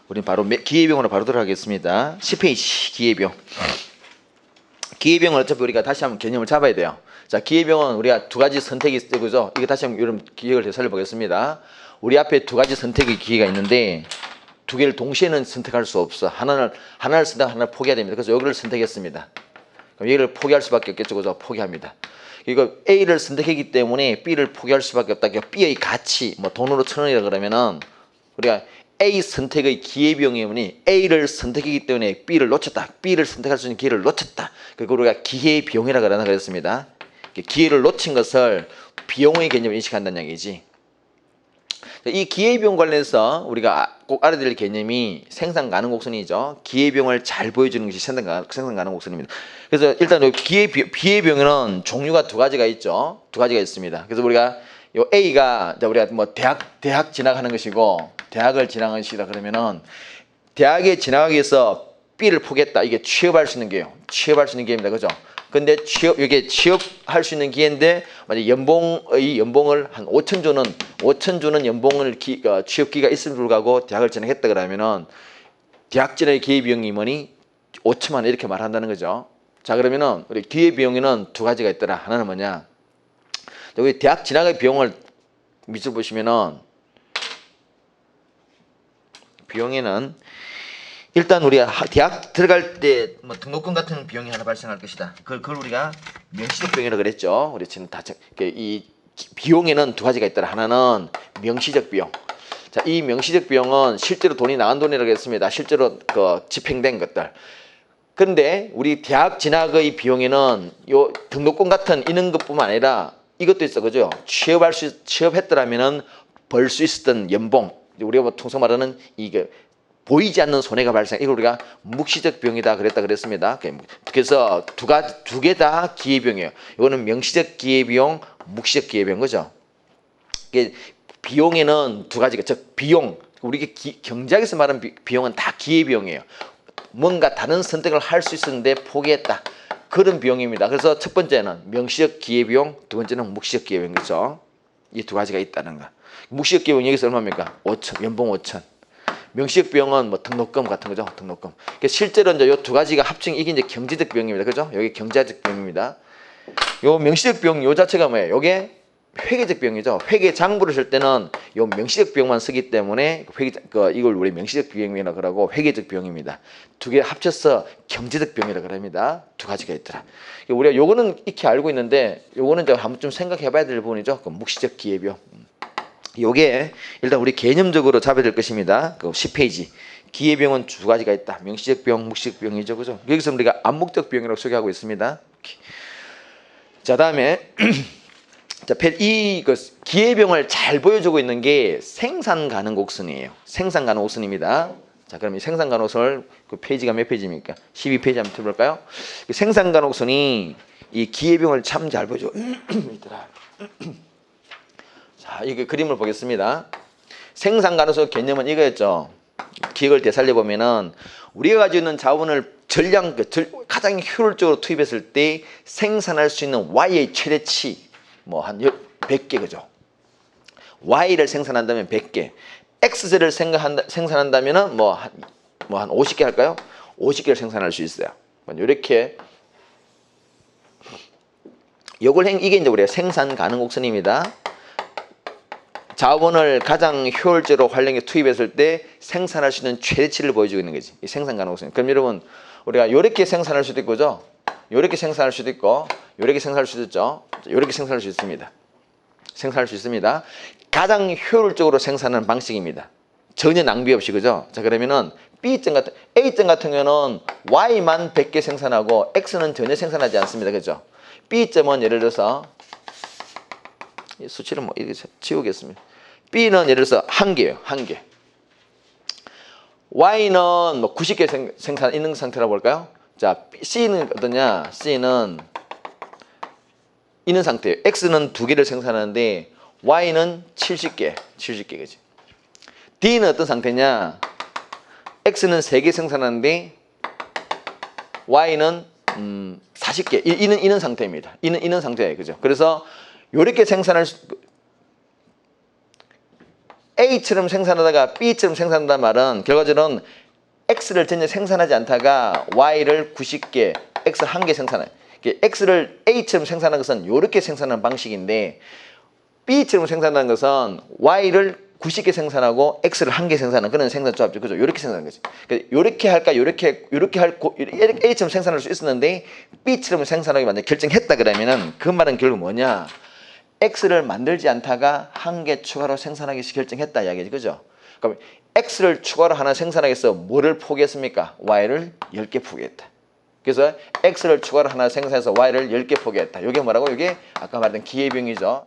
우린 바로 기회비용으로 바로 들어가겠습니다. 10페이지 기회비용. 기회비용은 어차피 우리가 다시 한번 개념을 잡아야 돼요. 자, 기회비용은 우리가 두 가지 선택이 있죠, 그죠? 이거 다시 한번 여러분 기획을 해서 살펴보겠습니다. 우리 앞에 두 가지 선택의 기회가 있는데 두 개를 동시에는 선택할 수 없어. 하나를 선택, 하나를 포기해야 됩니다. 그래서 여기를 선택했습니다. 그럼 여기를 포기할 수밖에 없겠죠, 그죠? 포기합니다. 이거 A를 선택했기 때문에 B를 포기할 수밖에 없다. B의 가치, 뭐 돈으로 1,000원이라 그러면은 우리가 A 선택의 기회비용이면 A를 선택했기 때문에 B를 놓쳤다. B를 선택할 수 있는 기회를 놓쳤다. 그리고 우리가 기회비용이라 그랬습니다. 기회를 놓친 것을 비용의 개념을 인식한다는 얘기지. 이 기회비용 관련해서 우리가 꼭 알아야 될 개념이 생산 가능 곡선이죠. 기회비용을 잘 보여주는 것이 생산 가능 곡선입니다. 그래서 일단 기회비용에는 종류가 두 가지가 있죠. 두 가지가 있습니다. 그래서 우리가 요 A가 우리가 뭐 대학 진학하는 것이고 대학을 진학하는 것이다 그러면은 대학에 진학하기 위해서 B를 포기했다. 이게 취업할 수 있는 기회요. 취업할 수 있는 기회입니다. 그죠? 근데 이게 취업할 수 있는 기회인데 만약 연봉을 한 5천 주는 연봉을 취업기가 있음에도 불구하고 대학을 진학했다 그러면은 대학 진학의 기회비용이 뭐니 5천만 원 이렇게 말한다는 거죠. 자, 그러면은 우리 기회비용에는 두 가지가 있더라. 하나는 뭐냐? 여기 대학 진학의 비용을 밑줄 보시면은 비용에는 일단 우리가 대학 들어갈 때 뭐 등록금 같은 비용이 하나 발생할 것이다. 그걸 우리가 명시적 비용이라고 그랬죠. 우리 지금 이 비용에는 두 가지가 있더라. 하나는 명시적 비용. 자, 이 명시적 비용은 실제로 돈이 나간 돈이라고 했습니다. 실제로 집행된 것들. 그런데 우리 대학 진학의 비용에는 요 등록금 같은 이런 것뿐만 아니라 이것도 있어, 그죠? 취업했더라면은 벌 수 있었던 연봉. 우리가 뭐 통상 말하는 이게 보이지 않는 손해가 발생. 이걸 우리가 묵시적 비용이다 그랬습니다. 그래서 두 개 다 기회비용이에요. 이거는 명시적 기회비용, 묵시적 기회비용, 그죠? 이게 비용에는 두 가지가, 즉 비용. 우리 경제학에서 말하는 비용은 다 기회비용이에요. 뭔가 다른 선택을 할 수 있었는데 포기했다. 그런 비용입니다. 그래서 첫 번째는 명시적 기회비용, 두 번째는 묵시적 기회비용이죠. 이 두 가지가 있다는 거. 묵시적 기회비용 여기서 얼마입니까? 5천, 연봉 5천. 명시적 비용은 뭐 등록금 같은 거죠. 등록금. 그러니까 실제로 이제 이 두 가지가 합친 이게 이제 경제적 비용입니다. 그죠? 여기 경제적 비용입니다. 요 명시적 비용 요 자체가 뭐예요? 요게 회계적 비용이죠. 회계 장부를 쓸 때는 요 명시적 비용만 쓰기 때문에 이걸 우리 명시적 비용이라고 그러고 회계적 비용입니다. 두 개 합쳐서 경제적 비용이라고 합니다. 두 가지가 있더라. 우리가 요거는 익히 알고 있는데 요거는 이제 한번 좀 생각해 봐야 될 부분이죠. 그 묵시적 기회비용. 요게 일단 우리 개념적으로 잡아야 될 것입니다. 그 10페이지. 기회비용은 두 가지가 있다. 명시적 비용, 묵시적 비용이죠. 그죠? 여기서 우리가 암묵적 비용이라고 소개하고 있습니다. 자, 다음에 자, 이 기회비용을 잘 보여주고 있는 게 생산 가능 곡선이에요. 생산 가능 곡선입니다. 자, 그럼 이 생산 가능 곡선을 그 페이지가 몇 페이지입니까? 12페이지 한번 쳐볼까요? 생산 가능 곡선이 이 기회비용을 참 잘 보여줘. 있더라. 자, 이게 그림을 보겠습니다. 생산 가능성 개념은 이거였죠. 기획을 되살려 보면은 우리가 가지고 있는 자원을 가장 효율적으로 투입했을 때 생산할 수 있는 Y의 최대치 뭐 한 100개, 그죠? Y를 생산한다면 100개, X를 생산한다면은 뭐 한 50개 할까요? 50개를 생산할 수 있어요. 이렇게 이게 이제 우리가 생산 가능 곡선입니다. 자원을 가장 효율적으로 활용해 투입했을 때 생산할 수 있는 최대치를 보여주고 있는 거지. 이 생산 가능 곡선. 그럼 여러분 우리가 이렇게 생산할 수도 있고, 그죠? 이렇게 생산할 수도 있고, 이렇게 생산할 수도 있죠. 이렇게 생산할 수 있습니다. 생산할 수 있습니다. 가장 효율적으로 생산하는 방식입니다. 전혀 낭비 없이, 그죠? 자, 그러면은 A점 같은 경우는 Y만 100개 생산하고 X는 전혀 생산하지 않습니다. 그죠? B점은 예를 들어서 이 수치를 뭐 이렇게 지우겠습니다. B는 예를 들어서 1개예요. 1개. Y는 뭐 90개 생산 있는 상태라고 볼까요? 자, C는 어떠냐? C는 있는 상태예요. X는 2개를 생산하는데 Y는 70개겠지. D는 어떤 상태냐? X는 3개 생산하는데 Y는 40개. 있는 상태입니다. 있는 상태예요. 그죠? 그래서 요렇게 생산할 A처럼 생산하다가 B처럼 생산한다는 말은 결과적으로는 X를 전혀 생산하지 않다가 Y를 90개, X 1개 생산해. X를 A처럼 생산하는 것은 이렇게 생산하는 방식인데 B처럼 생산하는 것은 Y를 90개 생산하고 X를 1개 생산하는 그런 생산 조합이죠. 그죠? 이렇게 생산하는 거지. 이렇게 할까? 이렇게 A처럼 생산할 수 있었는데 B처럼 생산하게 만들 결정했다 그러면은 그 말은 결국 뭐냐? X를 만들지 않다가 1개 추가로 생산하기 결정했다 이야기지. 그죠? 그럼 X를 추가로 하나 생산하기 위해서 뭐를 포기했습니까? Y를 10개 포기했다. 그래서 X를 추가로 하나 생산해서 Y를 10개 포기했다. 이게 뭐라고? 이게 아까 말했던 기회비용이죠.